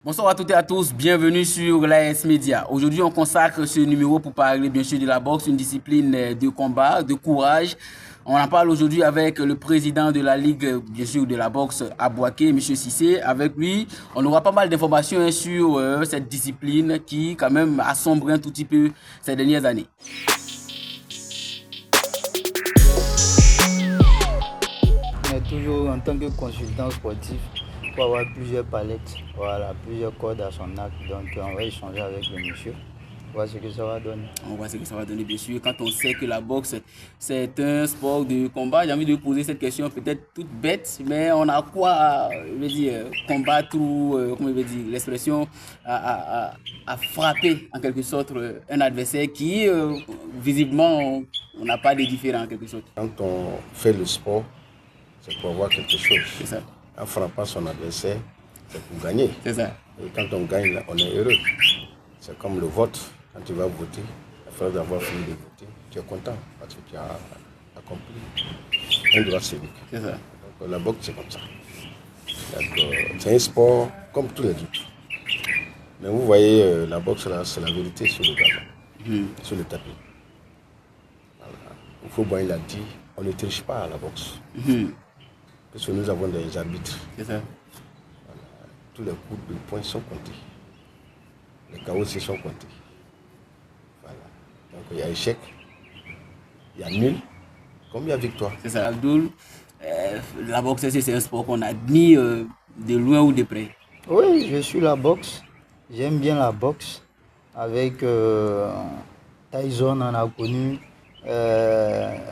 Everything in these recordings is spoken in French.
Bonsoir à toutes et à tous, bienvenue sur l'AS Media. Aujourd'hui, on consacre ce numéro pour parler bien sûr de la boxe, une discipline de combat, de courage. On en parle aujourd'hui avec le président de la Ligue, bien sûr, de la boxe à Boaké, M. Cissé. Avec lui, on aura pas mal d'informations sur cette discipline qui, quand même, a sombré un tout petit peu ces dernières années. Mais toujours en tant que consultant sportif, il faut avoir plusieurs palettes, voilà, plusieurs cordes à son arc. Donc on va échanger avec le monsieur, voir ce que ça va donner. On voit ce que ça va donner, bien sûr. Quand on sait que la boxe, c'est un sport de combat, j'ai envie de poser cette question peut-être toute bête, mais on a quoi, je veux dire, combattre ou, comment je veux dire, l'expression, à frapper en quelque sorte un adversaire qui, visiblement, on n'a pas de différent en quelque sorte. Quand on fait le sport, c'est pour avoir quelque chose. C'est ça. En frappant son adversaire, c'est pour gagner. C'est ça. Et quand on gagne, on est heureux. C'est comme le vote. Quand tu vas voter, après avoir fini de voter, tu es content parce que tu as accompli un droit civique. C'est ça. Donc la boxe, c'est comme ça. C'est un sport comme tous les autres. Mais vous voyez, la boxe, là, c'est la vérité sur le gazon, sur le tapis. Voilà. Il faut bien, il a dit, on ne triche pas à la boxe. Parce que nous avons des arbitres. C'est ça. Voilà. Tous les coups de poing sont comptés. Les KO aussi sont comptés. Voilà. Donc il y a échec, il y a nul, comme il y a victoire. C'est ça. Abdoul, la boxe, c'est un sport qu'on admire de loin ou de près. Oui, je suis la boxe. J'aime bien la boxe. Avec Tyson, on a connu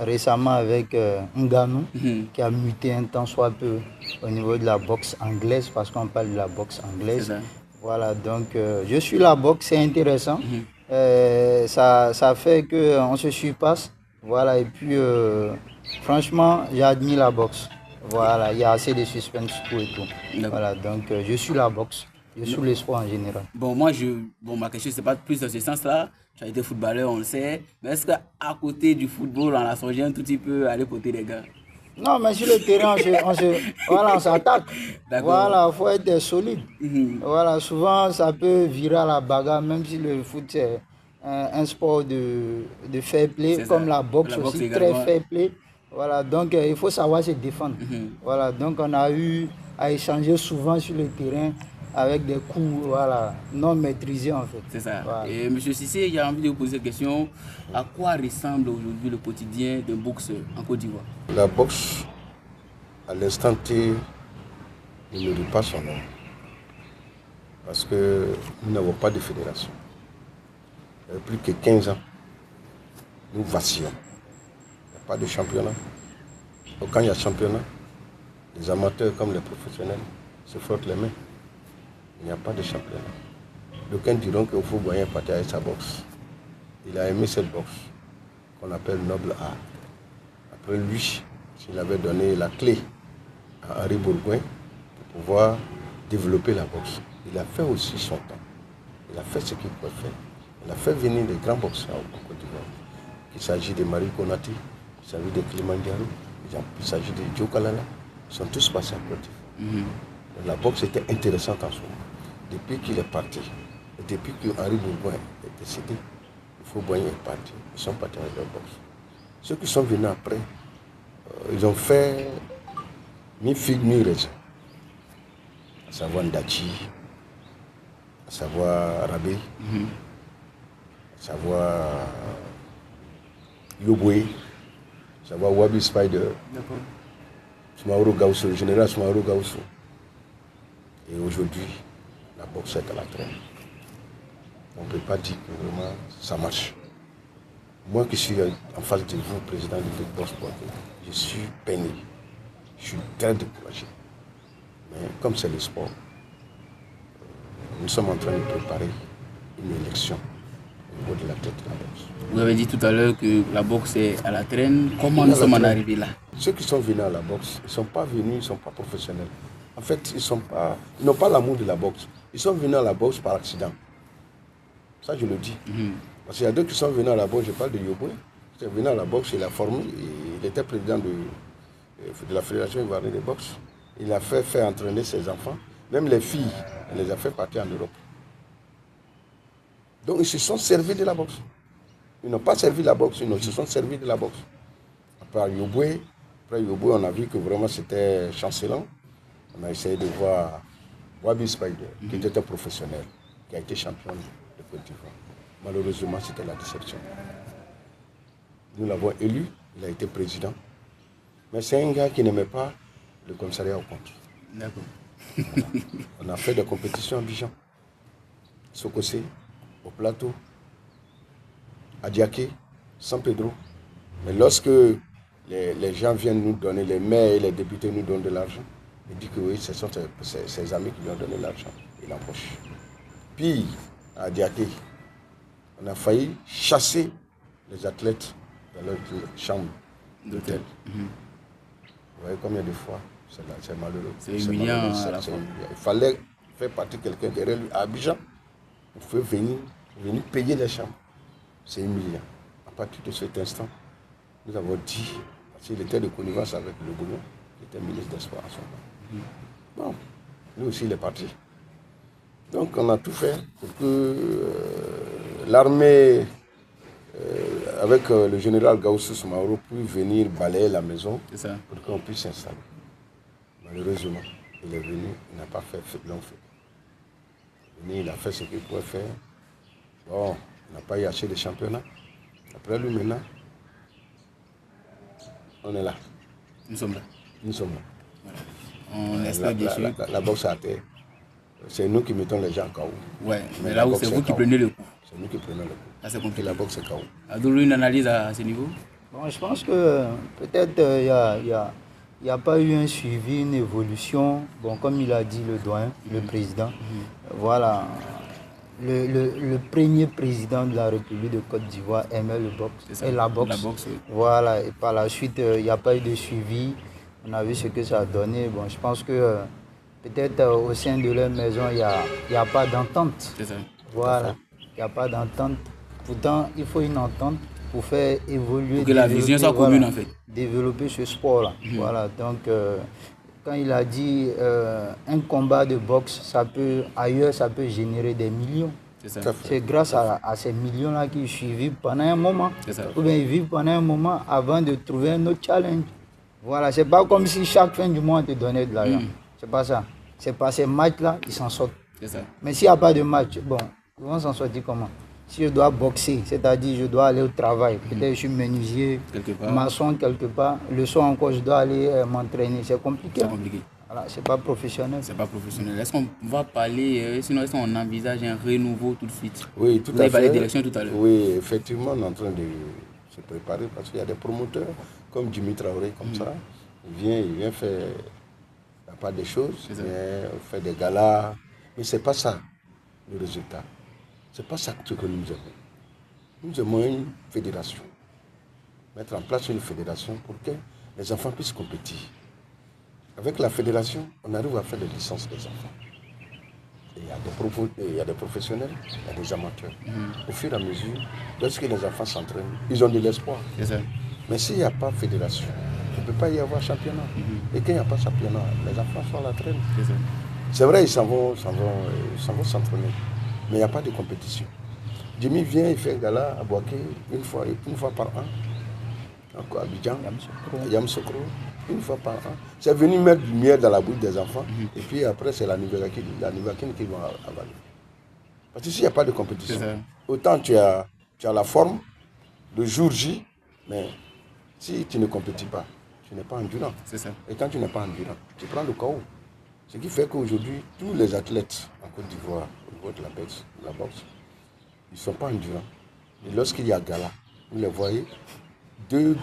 récemment avec Ngannou, qui a muté un temps soit peu au niveau de la boxe anglaise, parce qu'on parle de la boxe anglaise. Voilà, donc je suis la boxe, c'est intéressant. Ça fait qu'on se surpasse. Voilà, et puis franchement, j'admire la boxe. Voilà, il y a assez de suspense pour et tout. Voilà, donc je suis la boxe. Je suis le sport en général. Bon, ma question, c'est pas plus dans ce sens-là. Tu as été footballeur, on le sait. Mais est-ce qu'à côté du football, on a songé un tout petit peu à aller côté des gars? Non, mais sur le terrain, on s'attaque. Voilà, il faut être solide. Voilà, souvent, ça peut virer à la bagarre, même si le foot, c'est un sport de fair play, comme la boxe aussi, également. Très fair play. Voilà, donc il faut savoir se défendre. Voilà, donc on a eu à échanger souvent sur le terrain avec des coups, voilà, non maîtrisés en fait. C'est ça. Voilà. Et M. Cissé, j'ai envie de vous poser cette question. À quoi ressemble aujourd'hui le quotidien d'un boxeur en Côte d'Ivoire? La boxe, à l'instant T, ne mérite pas son nom. Parce que nous n'avons pas de fédération. Il y a plus que 15 ans, nous vacillons. Il n'y a pas de championnat. Donc quand il y a championnat, les amateurs comme les professionnels se frottent les mains. Il n'y a pas de championnat. D'aucuns diront qu'il faut gagner partir avec sa boxe. Il a aimé cette boxe qu'on appelle noble art. Après lui, s'il avait donné la clé à Henri Bourgoin pour pouvoir développer la boxe, il a fait aussi son temps. Il a fait ce qu'il pouvait faire. Il a fait venir des grands boxeurs en Côte d'Ivoire. Il s'agit de Marie Konati, il s'agit de Clément Diarou, il s'agit de Joe Kalala. Ils sont tous passés à Côte d'Ivoire. La boxe était intéressante en ce moment. Depuis qu'il est parti, et depuis que Henri Bourgoin est décédé, il faut Boigny est parti. Ils sont partis avec leur boxe. Ceux qui sont venus après, ils ont fait mi-figue, mi-raisin. À savoir Ndachi, à savoir Rabé, à savoir Yoboué, à savoir Wabi Spider, Soumaoro Gausso, le général Soumaoro Gausso. Et aujourd'hui, la boxe est à la traîne. On ne peut pas dire que vraiment ça marche. Moi qui suis en face de vous, président de Ligue Boxe Boaké, je suis peiné. Je suis très découragé. Mais comme c'est le sport, nous sommes en train de préparer une élection au niveau de la tête de la boxe. Vous avez dit tout à l'heure que la boxe est à la traîne. Comment nous sommes arrivés là? Ceux qui sont venus à la boxe, ils ne sont pas venus, ils ne sont pas professionnels. En fait, ils n'ont pas l'amour de la boxe. Ils sont venus à la boxe par accident. Ça, je le dis. Parce qu'il y a d'autres qui sont venus à la boxe, je parle de Yoboué. Il est venu à la boxe, il a formé, il était président de la Fédération ivoirienne de boxe. Il a fait entraîner ses enfants. Même les filles, elle les a fait partir en Europe. Donc ils se sont servis de la boxe. Ils n'ont pas servi la boxe, ils se sont servis de la boxe. Après Yoboué, on a vu que vraiment c'était chancelant. On a essayé de voir Wabi Spider, qui était un professionnel, qui a été champion de Côte d'Ivoire. Malheureusement, c'était la déception. Nous l'avons élu, il a été président. Mais c'est un gars qui n'aimait pas le commissariat au compte. D'accord. Voilà. On a fait des compétitions à Abidjan, Sokosé, au Plateau, à Diaké, San Pedro. Mais lorsque les gens viennent nous donner, les maires et les députés nous donnent de l'argent, il dit que oui, ce sont ses amis qui lui ont donné l'argent. Il empoche. Puis, à Diaké, on a failli chasser les athlètes dans leur chambre d'hôtel. Vous voyez combien de fois c'est malheureux. C'est humiliant. Il fallait faire partir quelqu'un derrière lui à Abidjan. Il faut venir payer les chambres. C'est humiliant. À partir de cet instant, nous avons dit, parce qu'il était de connivence avec le Bougnon, qui était ministre des Sports à son temps. Bon, lui aussi il est parti. Donc on a tout fait pour que l'armée, avec le général Gaussou Soumaoro, puisse venir balayer la maison pour qu'on puisse s'installer. Malheureusement, il est venu, il n'a pas fait long feu. Il a fait ce qu'il pouvait faire. Bon, il n'a pas eu assez de championnat. Après lui maintenant, on est là. Nous sommes là. Nous sommes là. Voilà. On espère bien sûr. La boxe à terre, c'est nous qui mettons les gens en KO. Ouais, mais là où c'est vous qui prenez le coup. C'est nous qui prenons le coup. Là, c'est compliqué. Et la boxe est KO. Adoulou, une analyse à ce niveau? Bon, je pense que peut-être il n'y a pas eu un suivi, une évolution. Bon, comme il a dit le doyen, le président, voilà. Le premier président de la République de Côte d'Ivoire aimait le boxe et la boxe. Oui. Voilà, et par la suite, il n'y a pas eu de suivi. On a vu ce que ça a donné. Bon, je pense que peut-être au sein de leur maison, il n'y a pas d'entente. C'est ça. Voilà, il n'y a pas d'entente. Pourtant, il faut une entente pour faire évoluer. Pour que la vision soit commune, en fait. Développer ce sport-là. Voilà, donc quand il a dit un combat de boxe, ailleurs, ça peut générer des millions. C'est grâce à ces millions-là qu'ils vivent pendant un moment. Ou bien ils vivent pendant un moment avant de trouver un autre challenge. Voilà, c'est pas comme si chaque fin du mois on te donnait de l'argent. C'est pas ça. C'est pas ces matchs-là, ils s'en sortent. Mais s'il n'y a pas de match, bon, ils vont s'en sortir comment? Si je dois boxer, c'est-à-dire je dois aller au travail, peut-être je suis menuisier, maçon quelque part, le soir encore je dois aller m'entraîner, c'est compliqué. C'est compliqué. Voilà, c'est pas professionnel. C'est pas professionnel. Est-ce qu'on va parler, sinon est-ce qu'on envisage un renouveau tout de suite? Oui, tout à fait. Vous avez parlé d'élection tout à l'heure. Oui, effectivement, on est en train de se préparer parce qu'il y a des promoteurs comme Dimitri Traoré, comme ça. Il vient faire la part des choses, il vient faire des galas. Mais ce n'est pas ça le résultat. Ce n'est pas ça que nous aimons. Nous aimons une fédération. Mettre en place une fédération pour que les enfants puissent compétir. Avec la fédération, on arrive à faire des licences des enfants. Et il y a des professionnels, il y a des amateurs. Au fur et à mesure, lorsque les enfants s'entraînent, ils ont de l'espoir. Mais s'il n'y a pas de fédération, il ne peut pas y avoir championnat. Et quand il n'y a pas de championnat, les enfants sont à la traîne. C'est vrai, ils s'en vont s'entraîner. Mais il n'y a pas de compétition. Jimmy vient, il fait un gala à Boaké une fois par an. Encore à Abidjan, Yamsokro, une fois par an. C'est venu mettre du miel dans la bouche des enfants. Et puis après, c'est la Nivakine qui vont avaler. Parce que s'il n'y a pas de compétition, autant tu as la forme, le jour J, mais si tu ne compétis pas, tu n'es pas endurant. Et quand tu n'es pas endurant, tu prends le KO. Ce qui fait qu'aujourd'hui, tous les athlètes en Côte d'Ivoire, au niveau de la boxe, ils ne sont pas endurants. Et lorsqu'il y a gala, vous les voyez, 2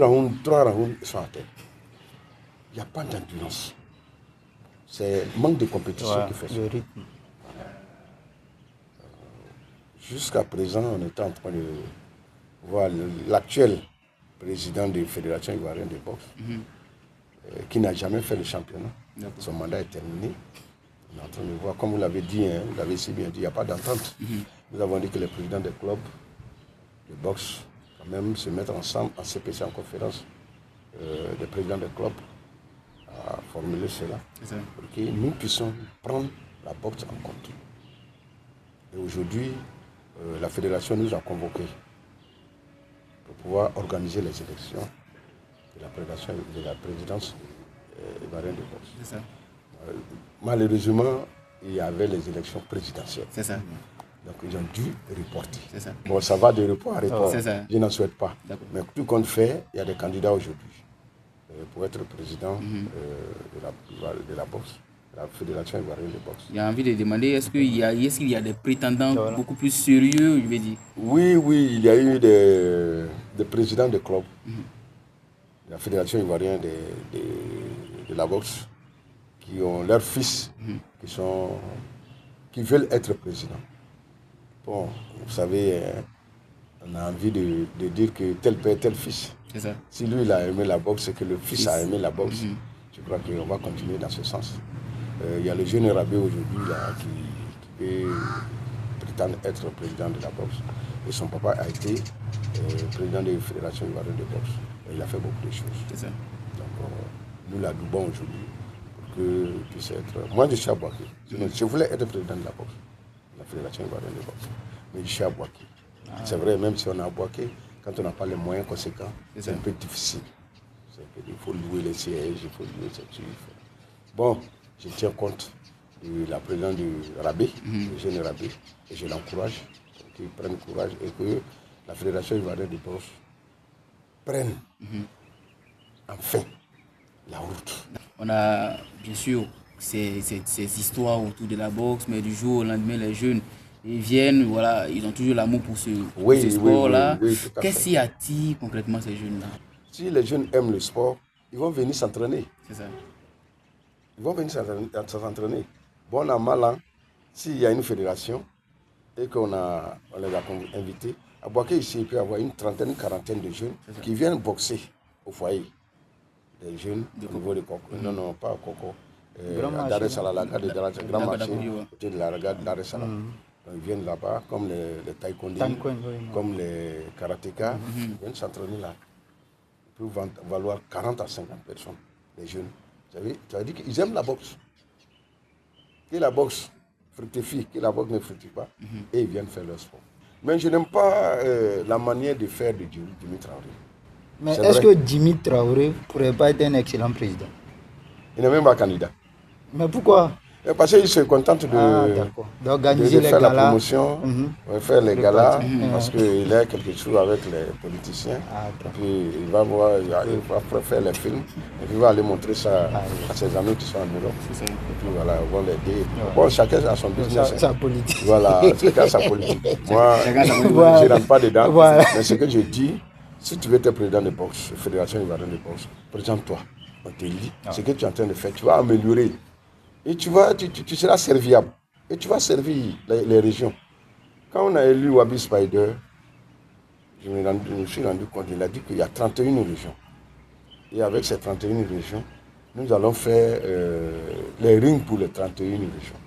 rounds, 3 rounds, ils sont à terre. Il n'y a pas d'endurance. C'est le manque de compétition qui fait ça. Le rythme. Jusqu'à présent, on était en train de voir l'actuel président de la Fédération ivoirienne de boxe, qui n'a jamais fait le championnat. Son mandat est terminé. On est en train de voir, comme vous l'avez dit, vous l'avez si bien dit, il n'y a pas d'entente. Nous avons dit que les présidents des clubs de boxe, quand même, se mettent ensemble en CPC, en conférence des présidents des clubs, a formulé cela pour que nous puissions prendre la boxe en compte. Et aujourd'hui, la fédération nous a convoqués pour pouvoir organiser les élections de la présidence ivoirienne de boxe. C'est ça. Malheureusement, il y avait les élections présidentielles. C'est ça. Donc ils ont dû reporter. C'est ça. Bon, ça va de report à report. C'est ça. Je n'en souhaite pas. Mais tout compte fait, il y a des candidats aujourd'hui pour être président de la boxe, de la Fédération ivoirienne de boxe. J'ai envie de demander, est-ce qu'il y a des prétendants beaucoup plus sérieux, je vais dire? Oui, il y a eu des présidents de clubs, de la Fédération ivoirienne de la boxe, qui ont leurs fils qui veulent être présidents. Bon, vous savez, on a envie de dire que tel père, tel fils. C'est ça. Si lui il a aimé la boxe, c'est que le fils a aimé la boxe. Je crois qu'on va continuer dans ce sens. Il y a le jeune Rabé aujourd'hui qui peut prétendre être président de la boxe. Et son papa a été président de la Fédération ivoirienne de boxe. Et il a fait beaucoup de choses. C'est ça. Donc nous l'adoubons aujourd'hui pour que puisse être. Moi je suis à Boaké. Je voulais être président de la boxe, de la Fédération ivoirienne de boxe. Mais je suis à Boaké. C'est vrai, même si on est à Boaké, quand on n'a pas les moyens conséquents, c'est un peu difficile. Il faut louer les sièges, il faut louer ces trucs. Bon, je tiens compte de la présidente du Rabé, le jeune Rabé, et je l'encourage qu'il prenne courage et que la Fédération ivoirienne de boxe prenne enfin la route. On a bien sûr ces histoires autour de la boxe, mais du jour au lendemain, les jeunes ils viennent, voilà, ils ont toujours l'amour pour ce sport-là. Qu'est-ce qui attire concrètement ces jeunes-là? Si les jeunes aiment le sport, ils vont venir s'entraîner. C'est ça. Ils vont venir s'entraîner. Bon an, mal an, s'il y a une fédération et qu'on les a invités, à Boaké ici, il peut y avoir une trentaine, une quarantaine de jeunes qui viennent boxer au foyer. Des jeunes au niveau de Coco. Non, pas à Coco. À Dar es Salaam, la gare de Grand Marché, côté de la gare de Dar es Salaam. Ils viennent là-bas, comme les taekwondo, comme les karatékas, ils viennent s'entraîner là. Ils peuvent valoir 40 à 50 personnes, les jeunes. Ça veut dire qu'ils aiment la boxe. Que la boxe fructifie, que la boxe ne fructifie pas, et ils viennent faire leur sport. Mais je n'aime pas la manière de faire de Djimi Traoré. Mais est-ce que Djimi Traoré ne pourrait pas être un excellent président? Il n'est même pas candidat. Mais pourquoi? Parce qu'il se contente d'organiser faire la promotion, faire les galas, parce qu'il a quelque chose avec les politiciens. Puis il va faire les films, et puis il va aller montrer ça à ses amis qui sont en Europe. Et puis voilà, ils vont l'aider. Bon, chacun a son business. Sa politique. Voilà, chacun a sa politique. Moi, je ne rentre pas dedans. Mais ce que je dis, si tu veux être président de boxe, Fédération ivoirienne de boxe, présente-toi. On t'élit. Ce que tu es en train de faire, tu vas améliorer. Et tu seras serviable. Et tu vas servir les régions. Quand on a élu Wabi Spider, je me suis rendu compte, il a dit qu'il y a 31 régions. Et avec ces 31 régions, nous allons faire les rings pour les 31 régions.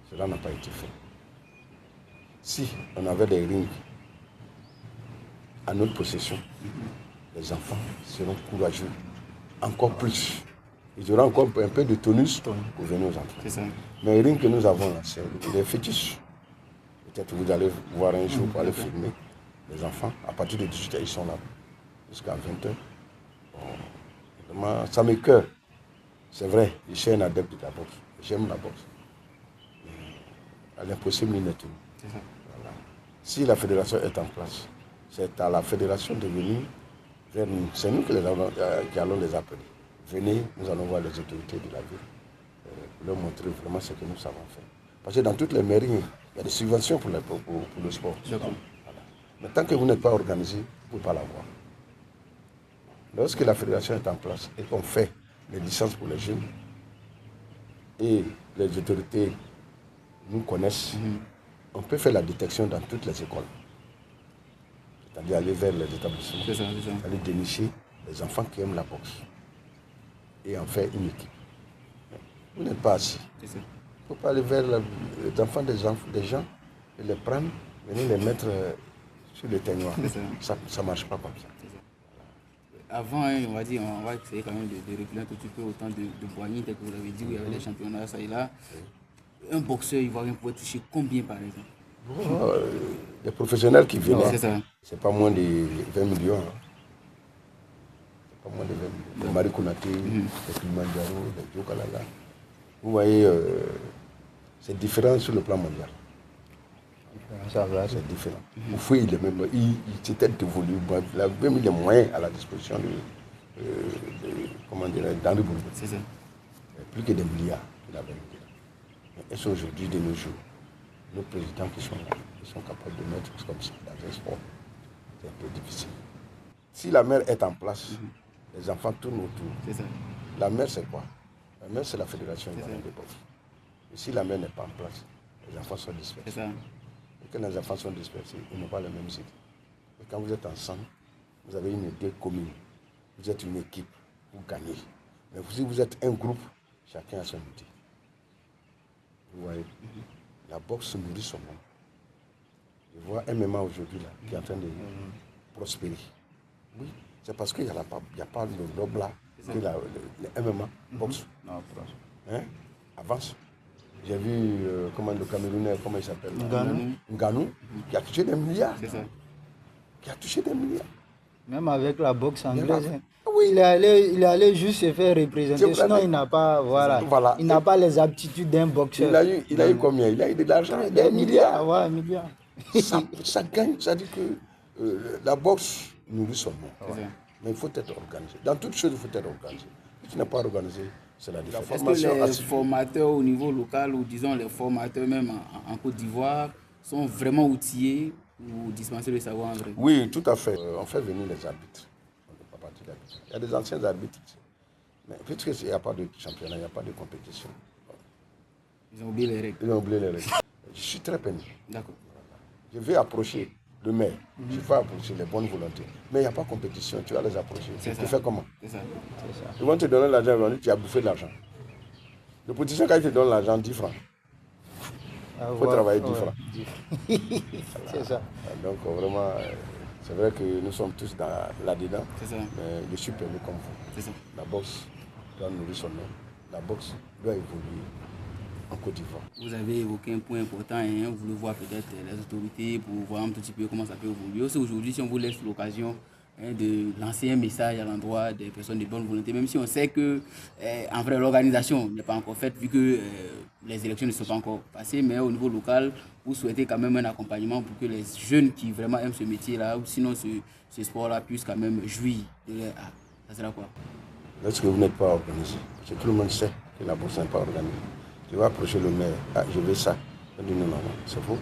Cela n'a pas été fait. Si on avait des rings à notre possession, les enfants seront courageux, encore plus. Ils auront encore un peu de tonus pour venir aux entraînements. Mais rien que nous avons là, c'est des fétiches. Peut-être vous allez voir un jour pour aller filmer les enfants. À partir de 18h, ils sont là. Jusqu'à 20h. Bon, ça m'écoeure. C'est vrai, je suis un adepte de la boxe. J'aime la boxe. Mais à l'impossible, il n'est tout. Voilà. Si la fédération est en place, c'est à la fédération de venir vers nous. C'est nous qui allons les appeler. Venez, nous allons voir les autorités de la ville, leur montrer vraiment ce que nous savons faire. Parce que dans toutes les mairies, il y a des subventions pour le sport. Voilà. Mais tant que vous n'êtes pas organisé, vous ne pouvez pas l'avoir. Lorsque la fédération est en place et qu'on fait les licences pour les jeunes, et les autorités nous connaissent, on peut faire la détection dans toutes les écoles. C'est-à-dire aller vers les établissements, aller dénicher les enfants qui aiment la boxe. Et en faire une équipe. Vous n'êtes pas assis. Il ne faut pas aller vers les enfants des gens et les prendre, venir les mettre sur le terroir. Ça ne marche pas comme ça. avant, hein, on va dire, on va essayer quand même de reculer un tout petit peu au temps de Boigny, tel que vous l'avez dit, où il y avait des championnats, ça et là. Un boxeur ivoirien pouvait toucher combien par exemple? Les professionnels qui viennent, c'est pas moins de 20 millions. Hein. C'est pas moins de 20 millions. Les Marie Konaté, les Kilimanjaro, les Joe Kalala. Vous voyez, c'est différent sur le plan mondial. C'est différent. Au fond, il est même, il s'était dévolu. Il a même mis les moyens à la disposition comment dire, d'Henri Bourgogne. C'est ça. Plus que des milliards qu'il avait mis. Et c'est aujourd'hui, de nos jours, nos présidents qui sont là, ils sont capables de mettre comme ça dans un sport. C'est un peu difficile. Si la mère est en place, les enfants tournent autour. C'est ça. La mère, c'est quoi? La mère, c'est la fédération de boxe. Et si la mère n'est pas en place, les enfants sont dispersés. C'est ça. Et quand les enfants sont dispersés, ils n'ont pas le même cycle. Et quand vous êtes ensemble, vous avez une idée commune. Vous êtes une équipe, vous gagnez. Mais si vous êtes un groupe, chacun a son idée. Vous voyez, la boxe nourrit son monde. Je vois un MMA aujourd'hui là, qui est en train de prospérer. Oui, c'est parce qu'il n'y a pas le noble là, que le MMA boxe. Hein? Avance. J'ai vu le Camerounais, comment il s'appelle? Ngannou, qui a touché des milliards. C'est ça. Qui a touché des milliards. Même avec la boxe anglaise. Oui, il est allé juste se faire représenter. Sinon, il n'a pas, il n'a pas les aptitudes d'un boxeur. Il a eu combien? Il a eu de l'argent. Des milliards. Ouais, milliards. Ça gagne, ça dit que la boxe nourrit son monde. Mais il faut être organisé. Dans toutes choses, il faut être organisé. Si tu n'es pas organisé, c'est la différence. Est-ce que les formateurs au niveau local, ou disons les formateurs même en Côte d'Ivoire, sont vraiment outillés pour dispenser le savoir en vrai? Oui, tout à fait. On fait venir les arbitres. Il y a des anciens arbitres. Mais puisqu'il n'y a pas de championnat, il n'y a pas de compétition. Ils ont oublié les règles. Je suis très peiné. D'accord. Je vais approcher le maire. Je vais approcher les bonnes volontés. Mais il n'y a pas de compétition. Tu vas les approcher. Tu fais comment? C'est ça. Ils vont te donner l'argent, ils vont dire tu as bouffé de l'argent. Le politicien, quand il te donne l'argent, 10 francs. Il faut travailler 10 francs. C'est ça. Donc vraiment, c'est vrai que nous sommes tous là-dedans. C'est ça. Mais je suis permis comme vous. C'est ça. La boxe doit nourrir son nom. La boxe doit évoluer en Côte d'Ivoire. Vous avez évoqué un point important, hein, vous voulez voir peut-être les autorités pour voir un petit peu comment ça peut évoluer. Aussi aujourd'hui, si on vous laisse l'occasion de lancer un message à l'endroit des personnes de bonne volonté, même si on sait que en vrai l'organisation n'est pas encore faite vu que les élections ne sont pas encore passées, mais au niveau local, vous souhaitez quand même un accompagnement pour que les jeunes qui vraiment aiment ce métier-là, ou sinon ce sport-là, puissent quand même jouir de leur art. Ça sera quoi? Lorsque vous n'êtes pas organisé, parce que tout le monde sait que la boxe n'est pas organisée. Tu vas approcher le maire, je veux ça. Il dit non, c'est faux.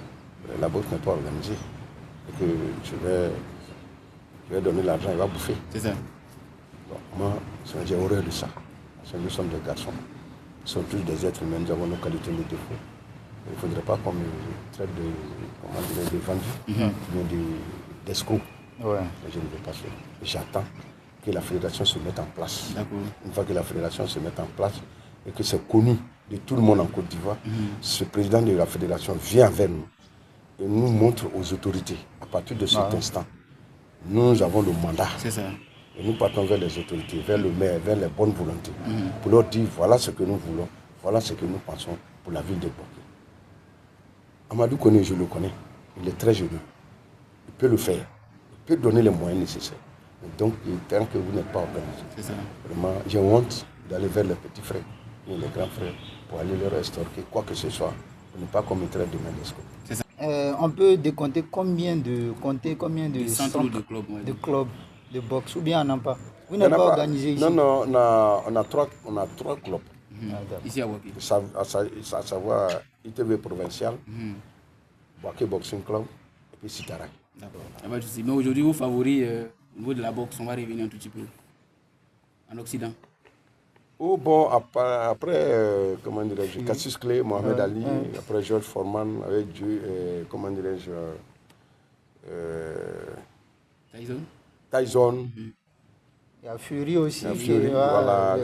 La boxe n'est pas organisée. Et que je vais donner l'argent, il va bouffer. C'est ça. Bon, moi, j'ai horreur de ça. Parce que nous sommes des garçons. Nous sommes tous des êtres humains, nous avons nos qualités, nos défauts. Il ne faudrait pas qu'on me traite de vendus, d'escrocs. Ouais. Je ne veux pas ça. J'attends que la fédération se mette en place. Une fois que la fédération se mette en place et que c'est connu de tout le monde en Côte d'Ivoire, ce président de la fédération vient vers nous et nous montre aux autorités. À partir de cet instant, nous avons le mandat. C'est ça. Et nous partons vers les autorités, vers le maire, vers les bonnes volontés, pour leur dire voilà ce que nous voulons, voilà ce que nous pensons pour la ville de Boké. Amadou Koné, je le connais, il est très jeune. Il peut le faire, il peut donner les moyens nécessaires. Donc, il est temps que vous n'êtes pas organisé. C'est ça. Vraiment, j'ai honte d'aller vers les petits frères ou les grands frères pour aller leur extorquer quoi que ce soit, pour ne pas commettre de main d'escroc. On peut décompter combien de centres de clubs de boxe, ou bien on n'en a pas? Vous n'êtes pas organisé ici? Non, on a trois clubs. Ici à Boké. À savoir ITV provincial, Boké Boxing Club et puis Sitarak. D'accord. Mais aujourd'hui, vos favoris au niveau de la boxe, on va revenir un tout petit peu en Occident. Oh bon, après comment dirais-je, Cassius Clay, Mohamed Ali, après George Foreman, avec Dieu, comment dirais-je, Tyson. Il y a Fury aussi. Voilà.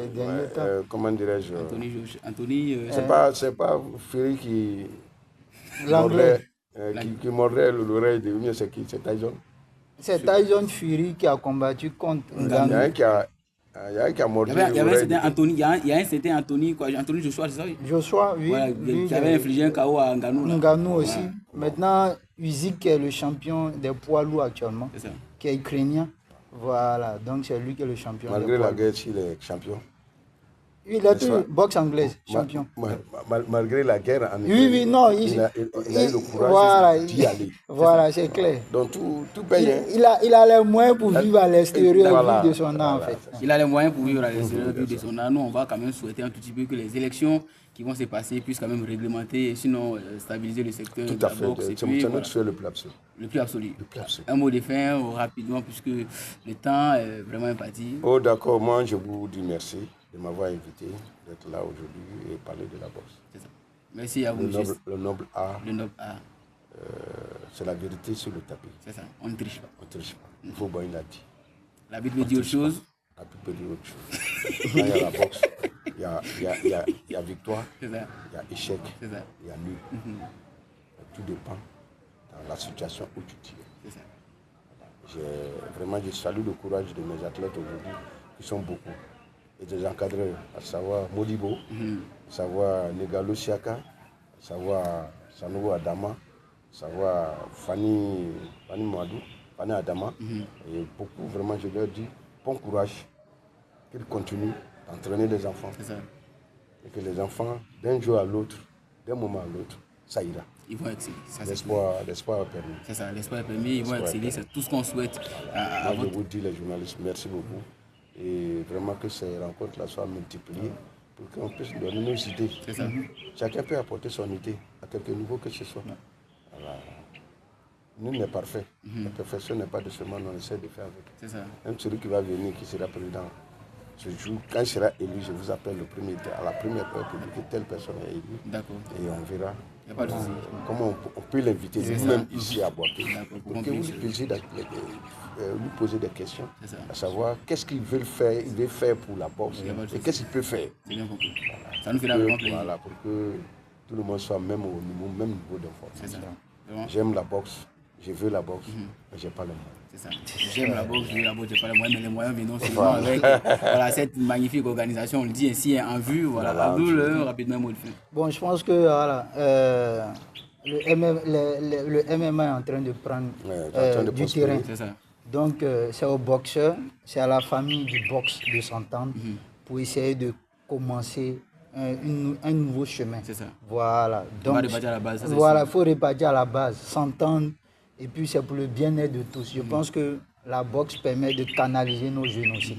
Comment dirais-je, Anthony. C'est pas Fury qui mordrait l'oreille de lui, c'est qui? C'est Tyson. C'est Tyson Fury qui a combattu contre Ngannou. Il y a un qui a mordu. Il y avait un certain Anthony, il y a un certain Anthony, quoi, Anthony Joshua, c'est ça? Joshua, oui. Voilà, qui avait infligé un KO à Ngannou. Ngannou aussi. Voilà. Maintenant, Usyk qui est le champion des poids lourds actuellement, qui est ukrainien. Voilà, donc c'est lui qui est le champion. Malgré la guerre, il est champion. Il a tout, boxe anglaise, champion. Malgré la guerre en Ukraine, oui, non, il a eu le courage d'y aller. Voilà, c'est clair. Donc tout paye. Il a les moyens pour vivre à l'extérieur de son art, en fait. Il a les moyens pour vivre à l'extérieur de son art. Nous, on va quand même souhaiter un tout petit peu que les élections qui vont se passer puissent quand même réglementer, sinon stabiliser le secteur de la boxe. C'est notre souhait le plus absolu. Le plus absolu. Un mot de fin, rapidement, puisque le temps est vraiment imparti. Oh d'accord, moi je vous dis merci de m'avoir invité, d'être là aujourd'hui et parler de la boxe. C'est ça. Merci à vous, monsieur. Le noble art. Le noble art. C'est la vérité sur le tapis. C'est ça, on ne triche pas. On ne triche pas. Il faut bien l'a dit. La Bible dit autre chose. La Bible peut dire autre chose. Quand il y a la boxe, il y a victoire, il y a échec, il y a nul. Tout dépend dans la situation où tu tires. C'est ça. Vraiment, je salue le courage de mes athlètes aujourd'hui, qui sont beaucoup. Et des encadreurs, à savoir Modibo, à savoir Negalo Siaka, à savoir Sanogo Adama, à savoir Fanny Madou, Fanny Adama. Et beaucoup, vraiment, je leur dis bon courage, qu'ils continuent d'entraîner les enfants. C'est ça. Et que les enfants, d'un jour à l'autre, d'un moment à l'autre, ça ira. Ils vont exceller. L'espoir est permis. C'est ça, l'espoir est permis, ils vont exceller, c'est tout ce qu'on souhaite. Je vous dis, les journalistes, merci beaucoup. Et vraiment que ces rencontres-là soient multipliées pour qu'on puisse donner nos idées. C'est ça. Chacun peut apporter son idée à quelque niveau que ce soit. Voilà. Nul n'est parfait. La perfection n'est pas de ce monde, on essaie de faire avec. C'est ça. Même celui qui va venir, qui sera président, ce jour, quand il sera élu, je vous appelle à la première heure pour dire que telle personne est élue. D'accord. Et on verra. Il n'y a pas de souci. Comment on peut l'inviter, nous-mêmes ici à Boaké, pour que vous lui posez des questions, à savoir qu'est-ce qu'il veut faire pour la boxe et qu'est-ce qu'il peut faire. C'est bien compris. Voilà. Ça nous fait vraiment plaisir. Voilà, pour que tout le monde soit même niveau d'information. J'aime la boxe, je veux la boxe, mais je n'ai pas les moyens. C'est ça. J'aime la boxe, je veux la boxe, je n'ai pas les moyens, mais les moyens viendront seulement avec cette magnifique organisation, on le dit ainsi, en vue. Voilà, rapidement, mot de fin. Bon, je pense que voilà, le MMA est en train de prendre du terrain. C'est ça. Donc, c'est aux boxeurs, c'est à la famille du boxe de s'entendre pour essayer de commencer un nouveau chemin. C'est ça. Voilà. Donc, on va repartir à la base. Voilà, il faut repartir à la base, s'entendre, et puis c'est pour le bien-être de tous. Je pense que la boxe permet de canaliser nos jeunes aussi.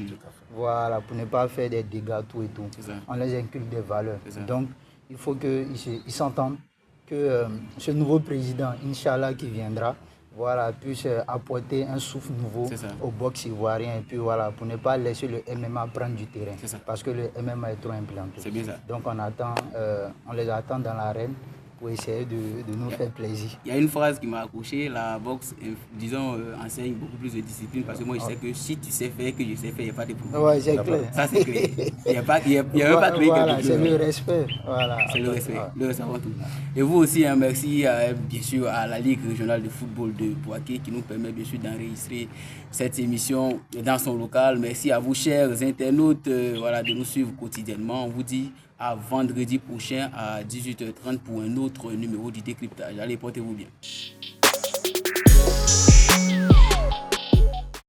Voilà, pour ne pas faire des dégâts, tout et tout. On les inculque des valeurs. Donc, il faut qu'ils s'entendent, que ce nouveau président, Inch'Allah, qui viendra, voilà, puisse apporter un souffle nouveau au boxe ivoirien, et puis voilà, pour ne pas laisser le MMA prendre du terrain, parce que le MMA est trop implanté. C'est bien ça. Donc on les attend dans l'arène pour essayer de nous faire plaisir. Il y a une phrase qui m'a accroché, la boxe, disons, enseigne beaucoup plus de discipline, parce que moi je sais que si tu sais faire, que je sais faire, il n'y a pas de problème. Oui, c'est clair. Ça c'est clair. Il n'y a pas créé quelque chose. C'est le respect. Voilà. C'est le respect, le respect avant tout. Et vous aussi, merci bien sûr à la Ligue régionale de football de Boaké qui nous permet bien sûr d'enregistrer cette émission dans son local. Merci à vous chers internautes de nous suivre quotidiennement. On vous dit à vendredi prochain à 18h30 pour un autre numéro du décryptage. Allez, portez-vous bien.